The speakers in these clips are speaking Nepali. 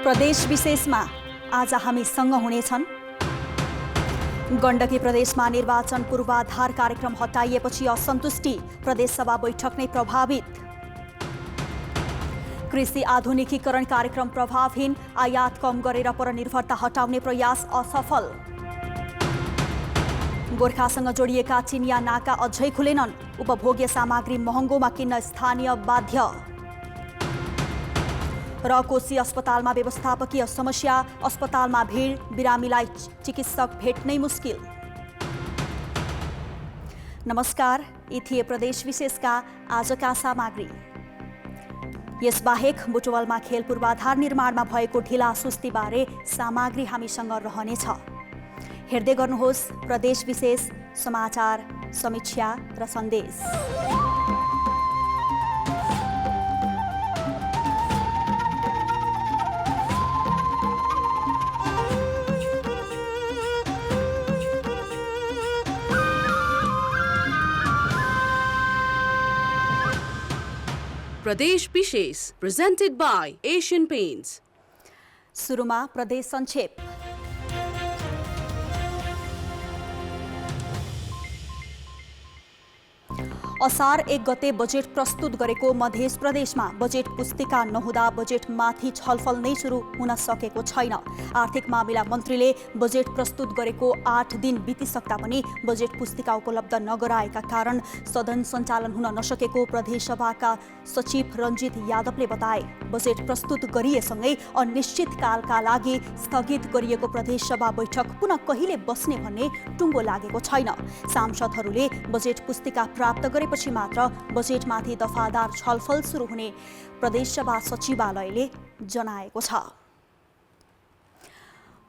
प्रदेश विशेषमा आज हामीसँग हुनेछन्। गण्डकी प्रदेशमा निर्वाचन पूर्वाधार कार्यक्रम हटाइएपछि असन्तुष्टि, प्रदेशसभा बैठक नै प्रभावित। कृषि आधुनिकीकरण कार्यक्रम प्रभावहीन, आयात कम गरेर परनिर्भरता हटाउने प्रयास असफल। गोर्खासँग जोडिएका चिनिया नाका अझै खुलेनन्, उपभोग्य सामग्री महँगोमा किन्न स्थानीय बाध्य। र कोशी अस्पतालमा व्यवस्थापकीय समस्या, अस्पतालमा भिड, बिरामीलाई चिकित्सक भेट्नै मुस्किल। नमस्कार, यी थिए प्रदेश विशेषका आजका सामग्री। यसबाहेक बुटवलमा खेल पूर्वाधार निर्माणमा भएको ढिला सुस्तीबारे सामग्री हामीसँग रहनेछ। हेर्दै गर्नुहोस् प्रदेश विशेष समाचार, समीक्षा र सन्देश। प्रदेश विशेष presented by Asian Paints। सुरुमा प्रदेश संक्षेप। असार 1 गते बजेट प्रस्तुत गरेको मध्य प्रदेशमा बजेट पुस्तिका नहुँदा बजेटमाथि छलफल नै सुरु हुन सकेको छैन। आर्थिक मामिला मन्त्रीले बजेट प्रस्तुत गरेको 8 दिन बितिसक्दा पनि बजेट पुस्तिका उपलब्ध नगराएका कारण सदन सञ्चालन हुन नसकेको प्रदेशसभाका सचिव रञ्जित यादवले बताए। बजेट प्रस्तुत गरिएसँगै अनिश्चितकालका लागि स्थगित गरिएको प्रदेशसभा बैठक पुनः कहिले बस्ने भन्ने टुङ्गो लागेको छैन। सांसदहरूले बजेट पुस्तिका प्राप्त गरेपछि मात्र बजेटमाथि दफादार छलफल सुरु हुने प्रदेशसभा सचिवालयले जनाएको छ।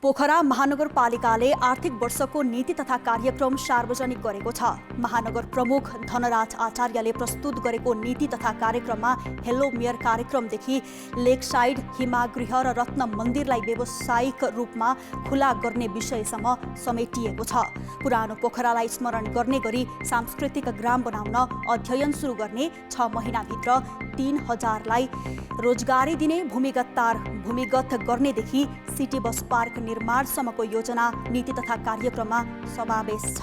पोखरा महानगरपालिकाले आर्थिक वर्षको नीति तथा कार्यक्रम सार्वजनिक गरेको छ। महानगर प्रमुख धनराज आचार्यले प्रस्तुत गरेको नीति तथा कार्यक्रममा हेलो मेयर कार्यक्रमदेखि लेकसाइड हिमागृह र रत्न मन्दिरलाई व्यावसायिक रूपमा खुला गर्ने विषयसम्म समेटिएको छ। पुरानो पोखरालाई स्मरण गर्ने गरी सांस्कृतिक ग्राम बनाउन अध्ययन सुरु गर्ने, 6 महिनाभित्र 3000लाई रोजगारी दिने, भूमिगत गर्नेदेखि सिटी बस पार्क निर्माणसम्मको योजना नीति तथा कार्यक्रममा समावेश छ।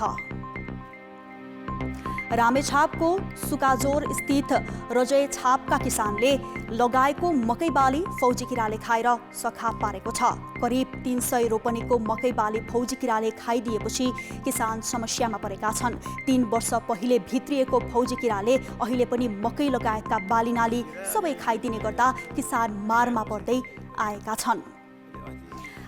रामेछापको सुकाजोर स्थित रजय छापका किसानले लगाएको मकै बाली फौजी किराले खाएर सखाप पारेको छ। करिब 300 रोपनीको मकै बाली फौजी किराले खाइदिएपछि किसान समस्यामा परेका छन्। 3 वर्ष पहिले भित्रिएको फौजी किराले अहिले पनि मकै लगायतका बालीनाली सबै खाइदिने गर्दा किसान मारमा पर्दै आएका छन्।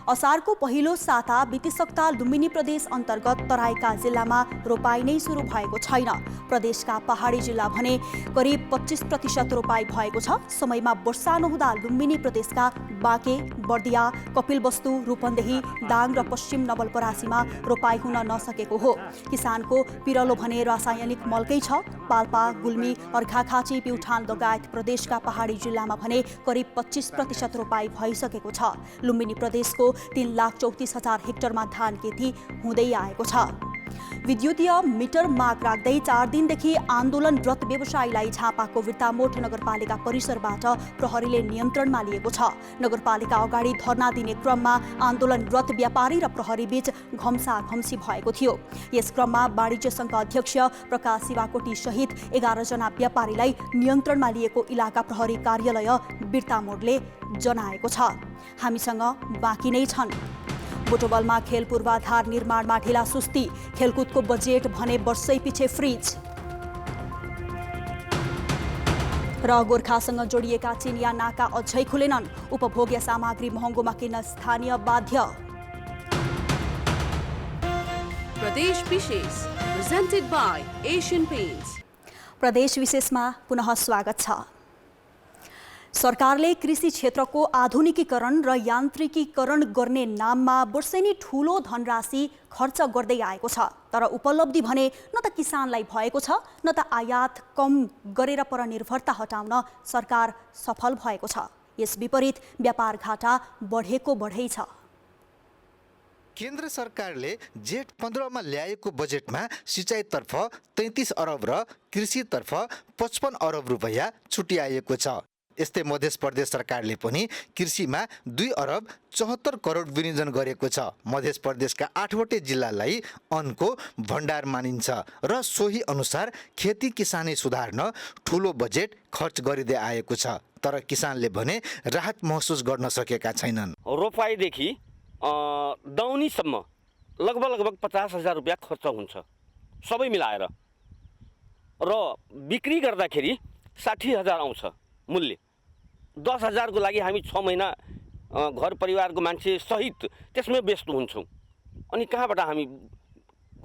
असारको पहिलो साता बितिसक्दा लुम्बिनी प्रदेश अन्तर्गत तराईका जिल्लामा रोपाई नै सुरु भएको छैन। प्रदेशका पहाडी जिल्ला भने करिब 25% रोपाई भएको छ। समयमा वर्षा नहुँदा लुम्बिनी प्रदेशका बाँके, बर्दिया, कपिलवस्तु, रूपन्देही, दाङ र पश्चिम नवलपरासीमा रोपाई हुन नसकेको हो। किसानको पिरलो भने रासायनिक मलकै छ। पाल्पा, गुल्मी, अर्घाखाँची, प्युठान लगायत प्रदेशका पहाडी जिल्लामा भने करिब 25% रोपाई भइसकेको छ। लुम्बिनी प्रदेशको 3,34,000 हेक्टरमा धान खेती हुँदै आएको छ। विद्युतीय मिटर माग राख्दै 4 दिनदेखि आन्दोलनरत व्यवसायीलाई झापाको विर्तामोड नगरपालिका परिसरबाट प्रहरीले नियन्त्रणमा लिएको छ। नगरपालिका अगाडि धरना दिने क्रममा आन्दोलनरत व्यापारी र प्रहरी बीच घम्साघम्सी भएको थियो। यस क्रममा वाणिज्य सङ्घ अध्यक्ष प्रकाश शिवाकोटी सहित 11 जना व्यापारीलाई नियन्त्रणमा लिएको इलाका प्रहरी कार्यालय बिर्तामोडले जनाएको छ। हामीसँग बाँकी नै छन्। बुटवलमा खेल पूर्वाधार निर्माणमा ढिला सुस्ती, खेलकुदको बजेट भने वर्षै पछि फ्रिज। र गोर्खासँग जोडिएका चिनिया नाका अझै खुलेनन्, उपभोग्य सामग्री महँगोमा किन्न स्थानीय बाध्य। प्रदेश विशेष presented by Asian Paints। प्रदेश विशेषमा पुनः स्वागत छ। सरकारले कृषि क्षेत्रको आधुनिकीकरण र यान्त्रिकीकरण गर्ने नाममा वर्षेनी ठूलो धनराशि खर्च गर्दै आएको छ। तर उपलब्धि भने न त किसानलाई भएको छ, न त आयात कम गरेर परनिर्भरता हटाउन सरकार सफल भएको छ। यस विपरीत व्यापार घाटा बढेको बढै छ। केन्द्र सरकारले जेठ 15 मा ल्याएको बजेटमा सिँचाइतर्फ 33 अरब र कृषितर्फ 55 अरब रुपैयाँ छुट्याएको छ। यस्तै मध्य प्रदेश सरकारले पनि कृषिमा 2 अरब 74 करोड विनियोजन गरेको छ। मध्य प्रदेशका 8वटै जिल्लालाई अन्नको भण्डार मानिन्छ र सोही अनुसार खेती किसानी सुधार्न ठूलो बजेट खर्च गरिँदै आएको छ। तर किसानले भने राहत महसुस गर्न सकेका छैनन्। रोपाइदेखि दौनीसम्म लगभग 50,000 रुपियाँ खर्च हुन्छ सबै मिलाएर र बिक्री गर्दाखेरि 60,000 आउँछ मूल्य। 10,000 को लागि हामी 6 महिना घर परिवारको मान्छे सहित त्यसमै व्यस्त हुन्छौँ। अनि कहाँबाट हामी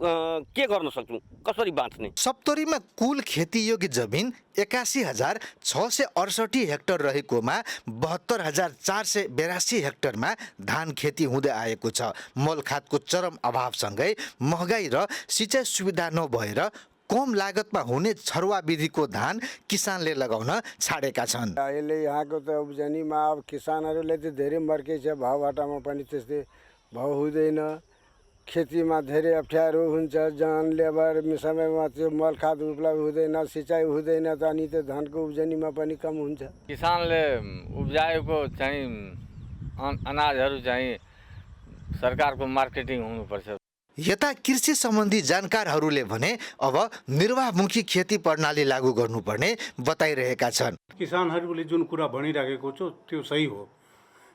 के गर्न सक्छौँ, कसरी बाँच्ने? सप्तरीमा कुल खेतीयोग्य जमिन 81,668 हेक्टर रहेकोमा 72,482 हेक्टरमा धान खेती हुँदै आएको छ। मल खादको चरम अभावसँगै महँगाई र सिँचाइ सुविधा नभएर कम लागतमा हुने छरुवा विधिको धान किसानले लगाउन छाडेका छन्। अहिले यहाँको त उब्जनीमा अब किसानहरूले त धेरै मर्कै छ। भाउबाटामा पनि त्यस्तै भाउ हुँदैन। खेतीमा धेरै अप्ठ्यारो हुन्छ। जन लेबर समयमा त्यो मल खाद उपलब्ध हुँदैन, सिँचाइ हुँदैन त अनि त्यो धानको उब्जनीमा पनि कम हुन्छ। किसानले उब्जाएको चाहिँ अनाजहरू चाहिँ सरकारको मार्केटिङ हुनुपर्छ। यता कृषि सम्बन्धी जानकारहरूले भने अब निर्वाहमुखी खेती प्रणाली लागू गर्नुपर्ने बताइरहेका छन्। किसानहरूले जुन कुरा भनिराखेको छ त्यो सही हो,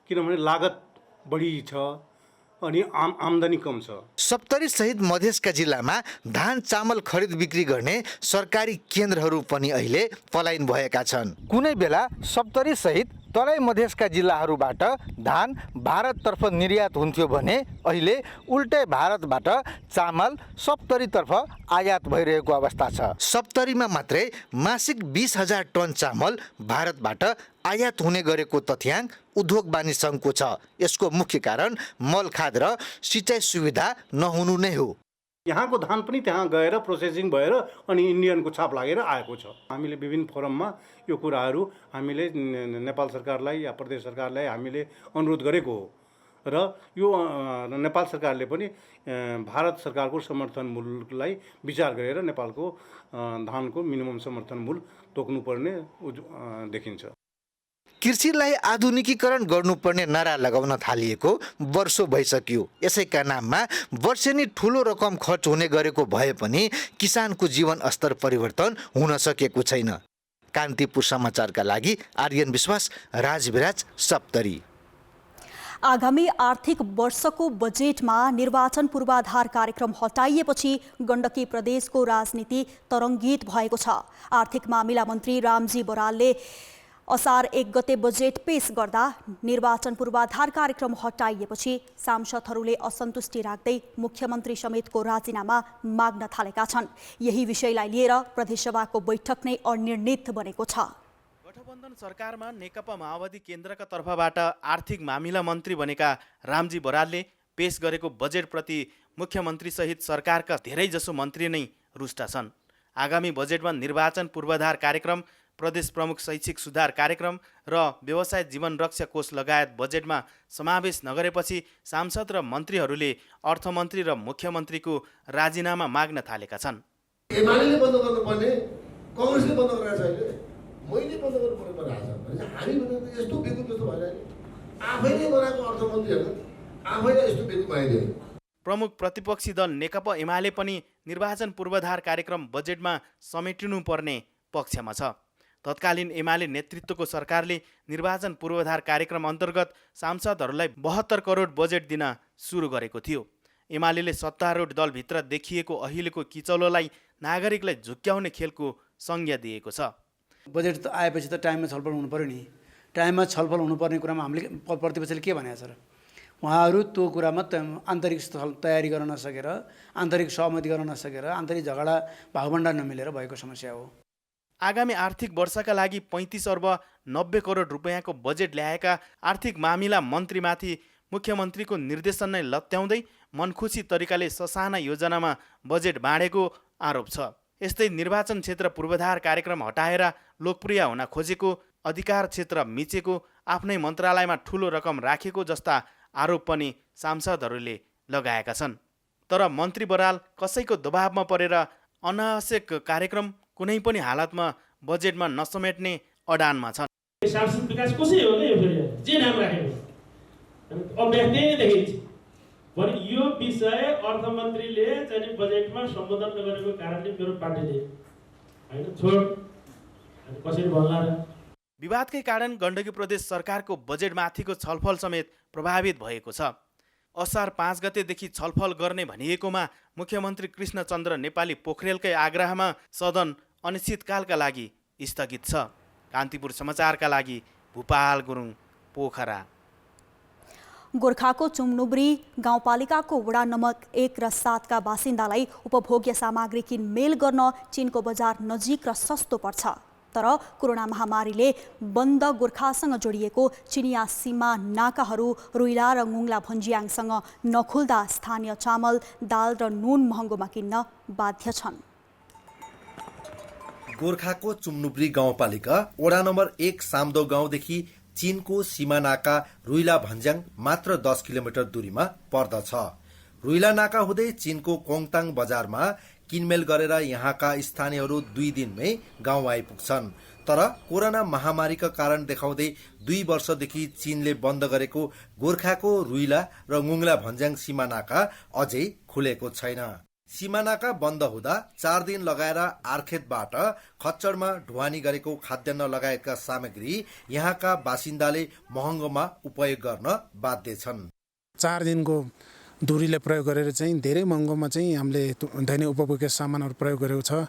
किनभने लागत बढी छ अनि आम्दानी कम छ। सप्तरी सहित मधेसका जिल्लामा धान चामल खरिद बिक्री गर्ने सरकारी केन्द्रहरू पनि अहिले पलायन भएका छन्। कुनै बेला सप्तरी सहित तराई मधेसका जिल्लाहरूबाट धान भारततर्फ निर्यात हुन्थ्यो भने अहिले उल्टै भारतबाट चामल सप्तरीतर्फ आयात भइरहेको अवस्था छ। सप्तरीमा मात्रै मासिक 20,000 टन चामल भारतबाट आयात हुने गरेको तथ्याङ्क उद्योग वाणिज्य सङ्घको छ। यसको मुख्य कारण मल खाद र सिँचाइ सुविधा नहुनु नै हो। यहाँको धान पनि त्यहाँ गएर प्रोसेसिङ भएर अनि इन्डियनको छाप लागेर आएको छ। हामीले विभिन्न फोरममा यो कुराहरू हामीले नेपाल सरकारलाई या प्रदेश सरकारलाई हामीले अनुरोध गरेको हो र यो नेपाल सरकारले पनि भारत सरकारको समर्थन मूल्यलाई विचार गरेर नेपालको धानको मिनिमम समर्थन मूल्य तोक्नुपर्ने देखिन्छ। कृषिलाई आधुनिकीकरण गर्नुपर्ने नारा लगाउन थालिएको वर्षौं भइसक्यो। यसैका नाममा वर्षेनी ठूलो रकम खर्च हुने गरेको भए पनि किसानको जीवन स्तर परिवर्तन हुन सकेको छैन। कान्तिपुर समाचारका लागि आर्यन विश्वास, राजविराज, सप्तरी। आगामी आर्थिक वर्षको बजेटमा निर्वाचन पूर्वाधार कार्यक्रम हटाइएपछि गण्डकी प्रदेशको राजनीति तरङ्गित भएको छ। आर्थिक मामिला मन्त्री रामजी बरालले असार 1 गते बजेट पेश गर्दा निर्वाचन पूर्वाधार कार्यक्रम हटाइएपछि सांसदहरूले असन्तुष्टि राख्दै मुख्यमन्त्री समेतको राजीनामा माग्न थालेका छन्। यही विषयलाई लिएर प्रदेशसभाको बैठक नै अनिर्णित बनेको छ। गठबन्धन सरकारमा नेकपा माओवादी केन्द्रका तर्फबाट आर्थिक मामिला मन्त्री बनेका रामजी बरालले पेश गरेको बजेटप्रति मुख्यमन्त्री सहित सरकारका धेरैजसो मन्त्री नै रुष्ट छन्। आगामी बजेटमा निर्वाचन पूर्वाधार कार्यक्रम, प्रदेश प्रमुख शैक्षिक सुधार कार्यक्रम र व्यवसाय जीवन रक्षा कोष लगायत बजेटमा समावेश नगरेपछि सांसद र मन्त्रीहरूले अर्थमन्त्री र मुख्यमन्त्रीको राजीनामा माग्न थालेका छन्। एमाले बन्द गर्नुपर्ने, कांग्रेसले बन्द गरेको छैन, मैले बन्द गर्नुपर्ने भइरहेछ। हामी भने यस्तो बेकुब जस्तो भइरहेको, आफैले बनाएको अर्थमन्त्रीहरू आफैले यस्तो बेकुब बनाइदियो। प्रमुख प्रतिपक्षी दल नेकपा एमाले पनि निर्वाचन पूर्वाधार कार्यक्रम बजेटमा समेटिनुपर्ने पक्षमा छ। तत्कालीन एमाले नेतृत्वको सरकारले निर्वाचन पूर्वाधार कार्यक्रम अन्तर्गत सांसदहरूलाई 72 करोड बजेट दिन सुरु गरेको थियो। एमाले सत्तारूढ दलभित्र देखिएको अहिलेको किचलोलाई नागरिकलाई झुक्क्याउने खेलको संज्ञा दिएको छ। बजेट आएपछि त टाइममा छलफल हुनु पर्यो नि। टाइममा छलफल हुनुपर्ने कुरामा हामीले प्रतिपक्षले के भनेको छ र? उहाँहरू त्यो कुरामा आन्तरिक तयारी गर्न नसकेर, आन्तरिक सहमति गर्न नसकेर, आन्तरिक झगडा भागभण्डार नमिलेर भएको समस्या हो। आगामी आर्थिक वर्षका लागि 35 अर्ब 90 करोड रुपियाँको बजेट ल्याएका आर्थिक मामिला मन्त्रीमाथि मुख्यमन्त्रीको निर्देशन नै लत्याउँदै मनखुसी तरिकाले ससाना योजनामा बजेट बाँडेको आरोप छ। यस्तै निर्वाचन क्षेत्र पूर्वाधार कार्यक्रम हटाएर लोकप्रिय हुन खोजेको, अधिकार क्षेत्र मिचेको, आफ्नै मन्त्रालयमा ठूलो रकम राखेको जस्ता आरोप पनि सांसदहरूले लगाएका छन्। तर मन्त्री बराल कसैको दबावमा परेर अनावश्यक कार्यक्रम कुनै पनि हालतमा बजेटमा नसमेट्ने अडानमा छन्। के सांस्कृतिक विकास कसै हो नि यो फेरि जे नाम राखेको अभ्यास नै देखिन्छ भने यो विषय अर्थमन्त्रीले चाहिँ बजेटमा सम्बोधन नगरेको कारणले मेरो पार्टीले हैन छोड अनि कसरी भन्ला र विवादकै कारण गण्डकी प्रदेश सरकारको बजेटमाथिको छलफल समेत प्रभावित भएको छ। असार 5 गतेदेखि छलफल गर्ने भनिएकोमा मुख्यमन्त्री कृष्णचन्द्र नेपाली पोखरेलकै आग्रहमा सदन अनिश्चितकालका लागि स्थगित छ। कान्तिपुर समाचारका लागि भूपाल गुरुङ, पोखरा। गोर्खाको चुम्नुब्री गाउँपालिकाको वडा नम्बर 1 र 7 का बासिन्दालाई उपभोग्य सामग्री किनमेल गर्न चीनको बजार नजिक र सस्तो पर्छ। तर कोरोना महामारीले बन्द गोर्खासँग जोडिएको चिनिया सीमा नाकाहरू रुइला र गुङ्ला भञ्ज्याङसँग नखुल्दा स्थानीय चामल, दाल र नुन महँगोमा किन्न बाध्य छन्। गोर्खाको चुम्नुब्री गाउँपालिका वडा नम्बर 1 साम्दो गाउँदेखि चीनको सीमा नाका रुइला भञ्ज्याङ मात्र 10 किलोमिटर दूरीमा पर्दछ। रुइला नाका हुँदै चीनको कोङताङ बजारमा किनमेल गरेर यहाँका स्थानीयहरू 2 दिनमै गाउँ आइपुग्छन्। तर कोरोना महामारीका कारण देखाउँदै 2 वर्षदेखि चीनले बन्द गरेको गोर्खाको रुइला र गुङ्ला भञ्ज्याङ सीमा नाका अझै खुलेको छैन। सीमा नाका बन्द हुँदा 4 दिन लगाएर आर्खेतबाट खच्चडमा ढुवानी गरेको खाद्यान्न लगायतका सामग्री यहाँका बासिन्दाले महँगोमा उपयोग गर्न बाध्य छन्। 4 दिनको दूरीले प्रयोग गरेर चाहिँ धेरै महँगोमा चाहिँ हामीले दैनिक उपभोग्य सामानहरू प्रयोग गरेको छ।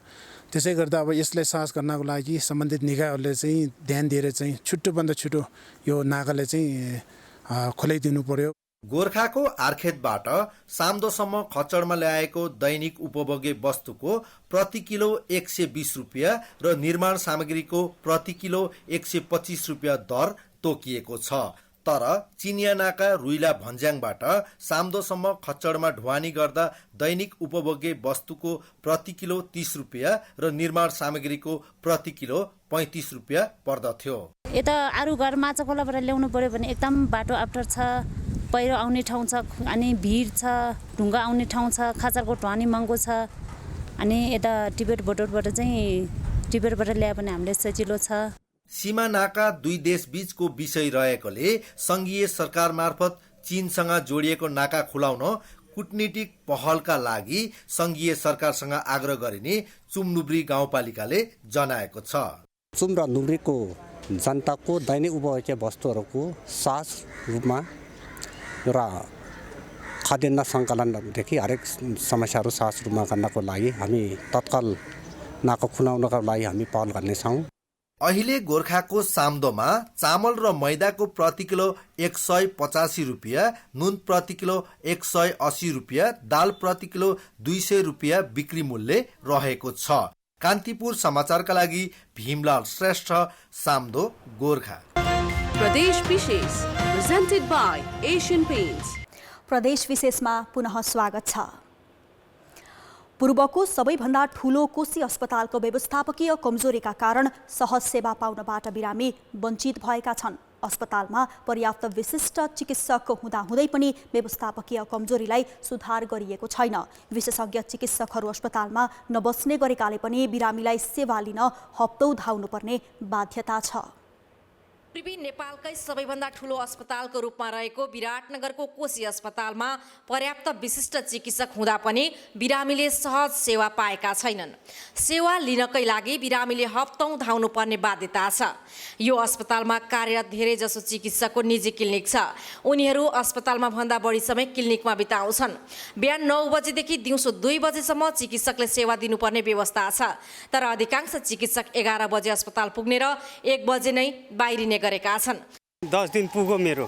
त्यसै गर्दा अब यसलाई साहस गर्नको लागि सम्बन्धित निकायहरूले चाहिँ ध्यान दिएर चाहिँ छिटोभन्दा छिटो यो नाकालाई चाहिँ खोलाइदिनु पर्यो। गोर्खाको आर्खेतबाट साम्दोसम्म खच्चडमा ल्याएको दैनिक उपभोग्य वस्तुको प्रति किलो 120 रुपियाँ र निर्माण सामग्रीको प्रति किलो 125 रुपियाँ दर तोकिएको छ। तर चिनिया नाका रुइला भञ्ज्याङबाट साम्दोसम्म खच्चडमा ढुवानी गर्दा दैनिक उपभोग्य वस्तुको प्रति किलो 30 रुपियाँ र निर्माण सामग्रीको प्रति किलो 35 रुपियाँ पर्दथ्यो। यता अरू घर माछा खोलाबाट ल्याउनु पर्यो भने एकदम बाटो अप्ठ्यारो छ, पहिरो आउने ठाउँ छ, अनि भिड छ, ढुङ्गा आउने ठाउँ छ, खाचरको ढुवानी महँगो छ। अनि यता टिबेट बोर्डरबाट चाहिँ टिबेटबाट ल्यायो भने हामीले सजिलो छ। सीमा नाका 2 देश बीचको विषय रहेकोले संघीय सरकार मार्फत चीनसँग जोडिएको नाका खुलाउन कूटनीतिक पहलका लागि संघीय सरकारसँग आग्रह गरिने चुम्नुब्री गाउँपालिकाले जनाएको छ। चुम र नुब्रीको जनताको दैनिक उपभोग्य वस्तुहरूको सहज रूपमा र खाद्यान्न सङ्कलनदेखि हरेक समस्याहरू सहज रूपमा गर्नको लागि हामी तत्काल नाका खुलाउनका लागि हामी पहल गर्नेछौँ। अहिले गोर्खाको साम्दोमा चामल र मैदाको प्रति किलो 185 रुपियाँ, नुन प्रति किलो 180 रुपियाँ, दाल प्रति किलो 200 रुपियाँ बिक्री मूल्य रहेको छ। कान्तिपुर समाचारका लागि भीमलाल श्रेष्ठ, साम्दो, गोर्खा। प्रदेश विशेष प्रेजेन्टेड बाय एशियन पेन्ट्स। प्रदेश विशेषमा पुनः स्वागत छ। पूर्वको सबैभन्दा ठूलो कोशी अस्पतालको व्यवस्थापकीय कमजोरीका कारण सहज सेवा पाउनबाट बिरामी वञ्चित भएका छन्। अस्पतालमा पर्याप्त विशिष्ट चिकित्सक हुँदाहुँदै पनि व्यवस्थापकीय कमजोरीलाई सुधार गरिएको छैन। विशेषज्ञ चिकित्सकहरू अस्पतालमा नबस्ने गरेकाले पनि बिरामीलाई सेवा लिन हप्तौं धाउनुपर्ने बाध्यता छ। पूर्वी नेपालकै सबैभन्दा ठूलो अस्पतालको रूपमा रहेको विराटनगरको कोशी अस्पतालमा पर्याप्त विशिष्ट चिकित्सक हुँदा पनि बिरामीले सहज सेवा पाएका छैनन्। सेवा लिनकै लागि बिरामीले हप्तौं धाउनुपर्ने बाध्यता छ। यो अस्पतालमा कार्यरत धेरै जसो चिकित्सकको निजी क्लिनिक छ। उनीहरू अस्पतालमा भन्दा बढी समय क्लिनिकमा बिताउँछन्। बिहान 9 बजेदेखि दिउँसो 2 बजेसम्म चिकित्सकले सेवा दिनुपर्ने व्यवस्था छ। तर अधिकांश चिकित्सक 11 बजे अस्पताल पुग्ने र 1 बजे नै बाहिरिने गरेका छन्। 10 दिन पुग्यो मेरो,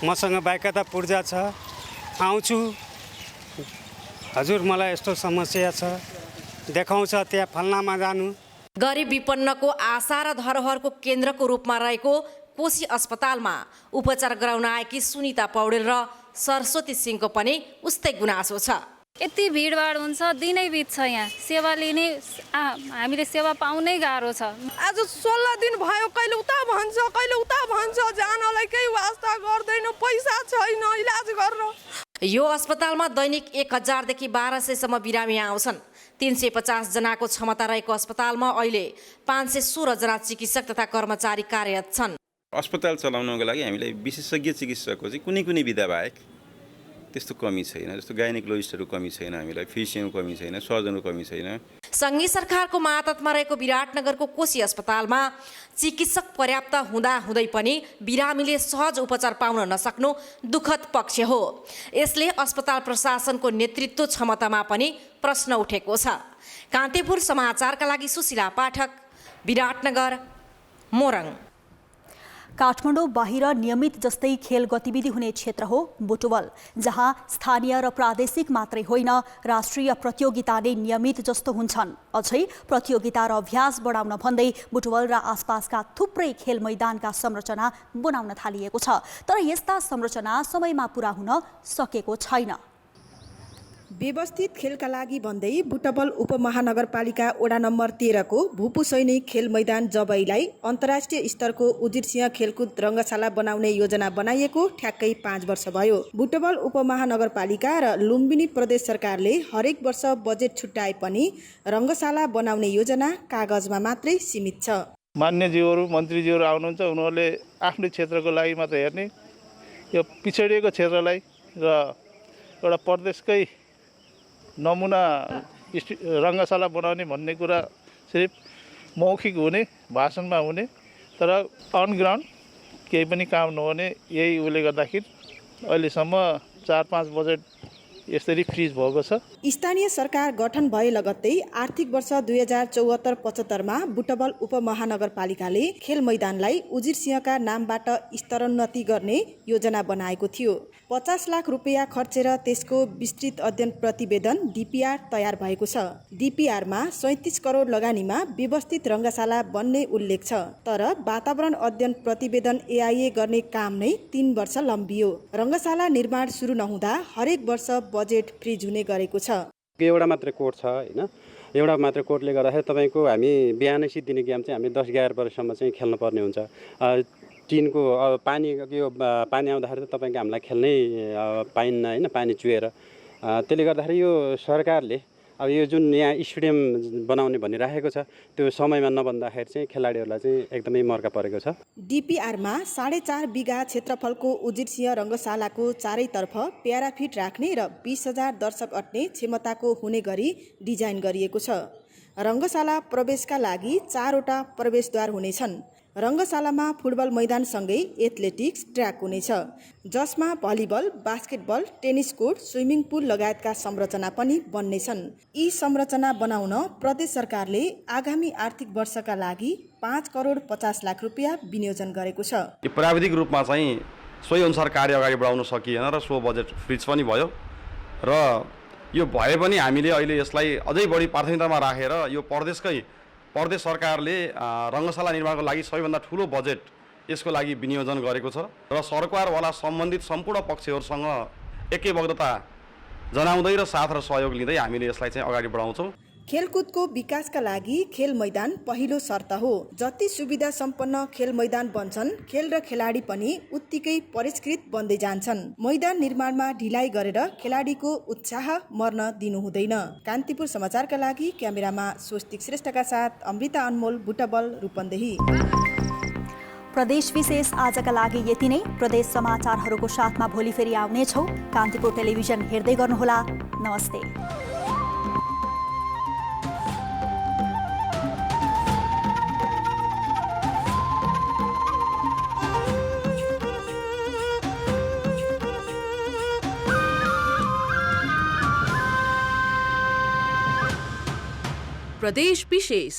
मसँग बाइकता पूर्जा छ, आउँछु, हजुर मलाई यस्तो समस्या छ, देखाउँछ त्यहाँ फल्नामा जानु। गरिब विपन्नको आशा र धरोहरको केन्द्रको रूपमा रहेको कोशी अस्पतालमा उपचार गराउन आएकी सुनिता पौडेल र सरस्वती सिंहको पनि उस्तै गुनासो छ। यति भिडभाड हुन्छ, दिनै बित्छ यहाँ सेवा लिने, हामीले सेवा पाउनै गाह्रो छ। आज 16 दिन भयो, कहिले उता भन्छ कहिले उता भन्छ, जानलाई केही वास्ता गर्दैन, पैसा छैन इलाज गर्न। यो अस्पतालमा दैनिक 1000 देखि 1200 बिरामी आउँछन्। 350 जनाको क्षमता रहेको अस्पतालमा अहिले 516 जना चिकित्सक तथा कर्मचारी कार्यरत छन्। अस्पताल चलाउनको लागि हामीलाई विशेषज्ञ चिकित्सकको चाहिँ कुनै विधा बाहेक त्यस्तो कमी छैन। जस्तो गाइनेकोलोजिस्टहरू कमी छैन, हामीलाई फिजिसियनको कमी छैन, सर्जनको कमी छैन। सङ्घीय सरकारको मातहतमा रहेको विराटनगरको कोशी अस्पतालमा चिकित्सक पर्याप्त हुँदाहुँदै पनि बिरामीले सहज उपचार पाउन नसक्नु दुःखद पक्ष हो। यसले अस्पताल प्रशासनको नेतृत्व क्षमतामा पनि प्रश्न उठेको छ। कान्तिपुर समाचारका लागि सुशीला पाठक, विराटनगर, मोरङ। काठमाडौँ बाहिर नियमित जस्तै खेल गतिविधि हुने क्षेत्र हो बुटवल, जहाँ स्थानीय र प्रादेशिक मात्रै होइन राष्ट्रिय प्रतियोगिता नै नियमित जस्तो हुन्छन्। अझै प्रतियोगिता र अभ्यास बढाउन भन्दै बुटवल र आसपासका थुप्रै खेल मैदानका संरचना बनाउन थालिएको छ, तर यस्ता संरचना समयमा पूरा हुन सकेको छैन। व्यवस्थित खेलका लागि भन्दै बुटवल उपमहानगरपालिका वडा नम्बर 13 को भूपू सैनिक खेल मैदान जबैलाई अन्तर्राष्ट्रिय स्तरको उजिरसिंह खेलकुद रङ्गशाला बनाउने योजना बनाइएको ठ्याक्कै 5 वर्ष भयो। बुटवल उपमहानगरपालिका र लुम्बिनी प्रदेश सरकारले हरेक वर्ष बजेट छुट्याए पनि रङ्गशाला बनाउने योजना कागजमा मात्रै सीमित छ। मान्यज्यूहरू मन्त्रीज्यूहरू आउनुहुन्छ, उनीहरूले आफ्नो क्षेत्रको लागि मात्र हेर्ने, यो पिछडिएको क्षेत्रलाई र एउटा प्रदेशकै नमुना रङ्गशाला बनाउने भन्ने कुरा सिर्फ मौखिक हुने, भाषणमा हुने, तर अनग्राउन्ड केही पनि काम नहुने। यही उसले गर्दाखेरि अहिलेसम्म 4-5 बजेट यसरी फ्रिज भएको छ। स्थानीय सरकार गठन भए लगत्तै आर्थिक वर्ष 2074-75 मा बुटवल उपमहानगरपालिकाले खेल मैदानलाई उजिरसिंहका नामबाट स्तरोन्नति गर्ने योजना बनाएको थियो। 50 लाख रुपियाँ खर्चेर त्यसको विस्तृत अध्ययन प्रतिवेदन DPR तयार भएको छ। DPRमा 37 करोड लगानीमा व्यवस्थित रङ्गशाला बन्ने उल्लेख छ, तर वातावरण अध्ययन प्रतिवेदन AIA गर्ने काम नै 3 वर्ष लम्बियो। रङ्गशाला निर्माण सुरु नहुँदा हरेक वर्ष बजेट फ्रिज हुने गरेको छ। एउटा मात्र कोर्ट छ हैन, एउटा मात्र कोर्टले गर्दाखेरि तपाईँको हामी बिहानै सिद्धिने गेम चाहिँ हामी 10-11 वर्षसम्म चाहिँ खेल्न पर्ने हुन्छ। टिनको पानी आउँदाखेरि त तपाईँको हामीलाई खेल्नै पाइन्न हैन, पानी चुहेर। त्यसले गर्दाखेरि यो सरकारले अब यो जुन यहाँ स्टेडियम बनाउने भनिराखेको छ त्यो समयमा नबन्दाखेरि चाहिँ खेलाडीहरूलाई चाहिँ एकदमै मर्का परेको छ। DPRमा 4.5 बिघा क्षेत्रफलको उजिरसिंह रङ्गशालाको चारैतर्फ प्याराफिट राख्ने र 20,000 दर्शक अट्ने क्षमताको हुने गरी डिजाइन गरिएको छ। रङ्गशाला प्रवेशका लागि 4 वटा प्रवेशद्वार हुनेछन्। रङ्गशालामा फुटबल मैदानसँगै एथलेटिक्स ट्र्याक हुनेछ, जसमा volleyball, basketball, tennis court, swimming pool लगायतका संरचना पनि बन्नेछन्। यी संरचना बनाउन प्रदेश सरकारले आगामी आर्थिक वर्षका लागि 5 करोड 50 लाख रुपियाँ विनियोजन गरेको छ। यो प्राविधिक रूपमा चाहिँ सोही अनुसार कार्य अगाडि बढाउन सकिएन र सो बजेट फ्रिज पनि भयो र यो भए पनि हामीले अहिले यसलाई अझै बढी प्राथमिकतामा राखेर यो प्रदेश सरकारले रङ्गशाला निर्माणको लागि सबैभन्दा ठुलो बजेट यसको लागि विनियोजन गरेको छ र सरकारवाला सम्बन्धित सम्पूर्ण पक्षहरूसँग एकैबद्धता जनाउँदै र साथ र सहयोग लिँदै हामीले यसलाई चाहिँ अगाडि बढाउँछौँ। खेलकुदको विकासका लागि खेल मैदान पहिलो शर्त हो। जति सुविधा सम्पन्न खेल मैदान बन्छन्, खेल र खेलाडी पनि उत्तिकै परिष्कृत बन्दै जान्छन्। मैदान निर्माणमा ढिलाइ गरेर खेलाडीको उत्साह मर्न दिनु हुँदैन। कान्तिपुर समाचारका लागि क्यामेरामा स्वस्तिक श्रेष्ठका साथ अमृता अनमोल, बुटवल, रूपन्देही। प्रदेश विशेष आजका लागि यति नै। प्रदेश समाचारहरूको साथमा भोलि फेरि आउनेछौँ। कान्तिपुर टेलिभिजन हेर्दै गर्नुहोला। नमस्ते। प्रदेश विशेष।